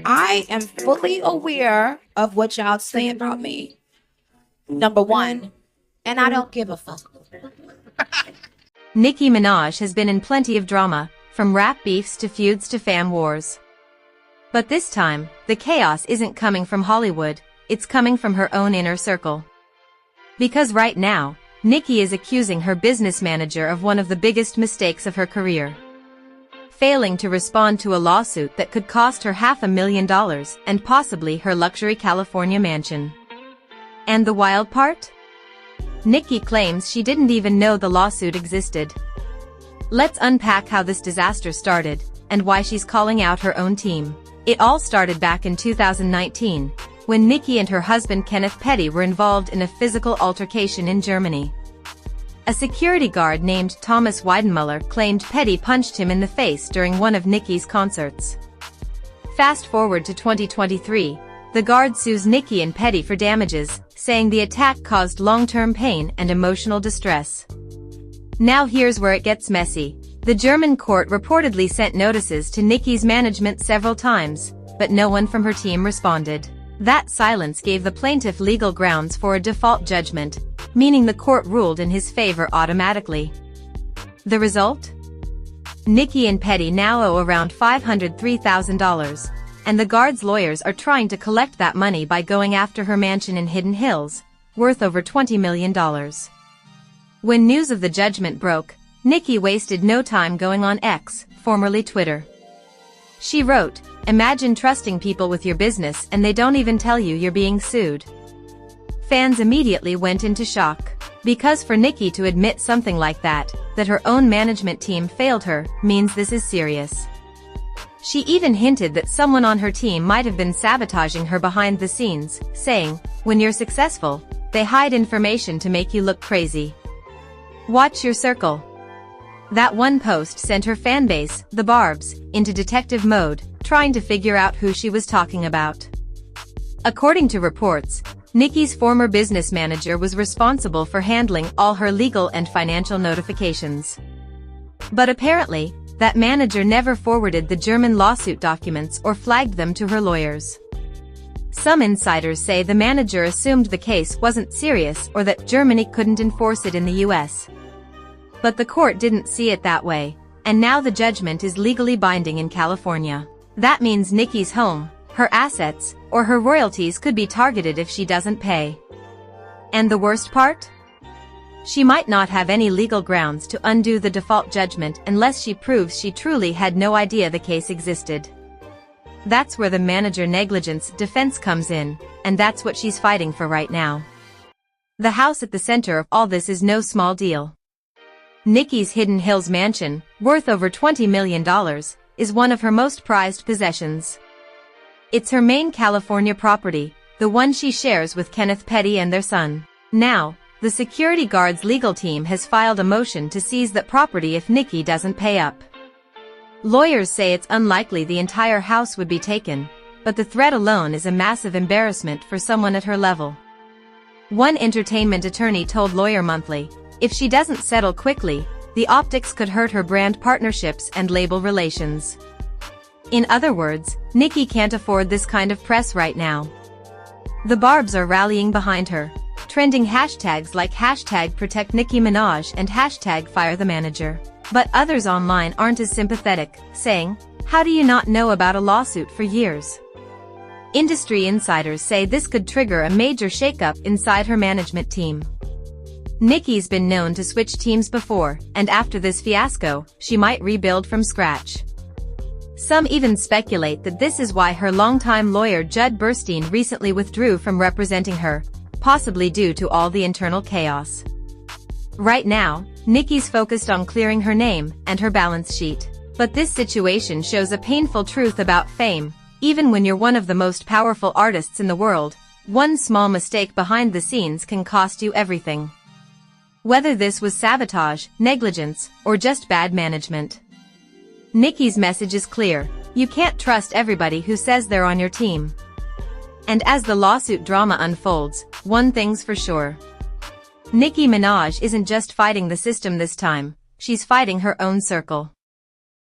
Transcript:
I am fully aware of what y'all saying about me. Number one, and I don't give a fuck. Nicki Minaj has been in plenty of drama, from rap beefs to feuds to fam wars. But this time, the chaos isn't coming from Hollywood, it's coming from her own inner circle. Because right now, Nicki is accusing her business manager of one of the biggest mistakes of her career. Failing to respond to a lawsuit that could cost her $500,000 and possibly her luxury California mansion. And the wild part? Nicki claims she didn't even know the lawsuit existed. Let's unpack how this disaster started, and why she's calling out her own team. It all started back in 2019, when Nicki and her husband Kenneth Petty were involved in a physical altercation in Germany. A security guard named Thomas Weidenmuller claimed Petty punched him in the face during one of Nicki's concerts. Fast forward to 2023, the guard sues Nicki and Petty for damages, saying the attack caused long-term pain and emotional distress. Now here's where it gets messy. The German court reportedly sent notices to Nicki's management several times, but no one from her team responded. That silence gave the plaintiff legal grounds for a default judgment, meaning the court ruled in his favor automatically. The result? Nicki and Petty now owe around $503,000, and the guard's lawyers are trying to collect that money by going after her mansion in Hidden Hills, worth over $20 million. When news of the judgment broke, Nicki wasted no time going on X, formerly Twitter. She wrote, "Imagine trusting people with your business and they don't even tell you you're being sued." Fans immediately went into shock. Because for Nicki to admit something like that her own management team failed her, means this is serious. She even hinted that someone on her team might have been sabotaging her behind the scenes, saying, "When you're successful, they hide information to make you look crazy. Watch your circle." That one post sent her fanbase, the Barbs, into detective mode, trying to figure out who she was talking about. According to reports, Nicki's former business manager was responsible for handling all her legal and financial notifications. But apparently, that manager never forwarded the German lawsuit documents or flagged them to her lawyers. Some insiders say the manager assumed the case wasn't serious or that Germany couldn't enforce it in the US. But the court didn't see it that way, and now the judgment is legally binding in California. That means Nicki's home, her assets, or her royalties could be targeted if she doesn't pay. And the worst part? She might not have any legal grounds to undo the default judgment unless she proves she truly had no idea the case existed. That's where the manager negligence defense comes in, and that's what she's fighting for right now. The house at the center of all this is no small deal. Nicki's Hidden Hills mansion, worth over $20 million, is one of her most prized possessions. It's her main California property, the one she shares with Kenneth Petty and their son. Now, the security guard's legal team has filed a motion to seize that property if Nicki doesn't pay up. Lawyers say it's unlikely the entire house would be taken, but the threat alone is a massive embarrassment for someone at her level. One entertainment attorney told Lawyer Monthly, if she doesn't settle quickly, the optics could hurt her brand partnerships and label relations. In other words, Nicki can't afford this kind of press right now. The Barbs are rallying behind her, trending hashtags like #ProtectNickiMinaj and #FireTheManager. But others online aren't as sympathetic, saying, "How do you not know about a lawsuit for years?" Industry insiders say this could trigger a major shakeup inside her management team. Nicki's been known to switch teams before, and after this fiasco, she might rebuild from scratch. Some even speculate that this is why her longtime lawyer Judd Burstein recently withdrew from representing her, possibly due to all the internal chaos. Right now, Nicki's focused on clearing her name and her balance sheet. But this situation shows a painful truth about fame. Even when you're one of the most powerful artists in the world, one small mistake behind the scenes can cost you everything. Whether this was sabotage, negligence, or just bad management. Nicki's message is clear: you can't trust everybody who says they're on your team. And as the lawsuit drama unfolds, one thing's for sure. Nicki Minaj isn't just fighting the system this time, she's fighting her own circle.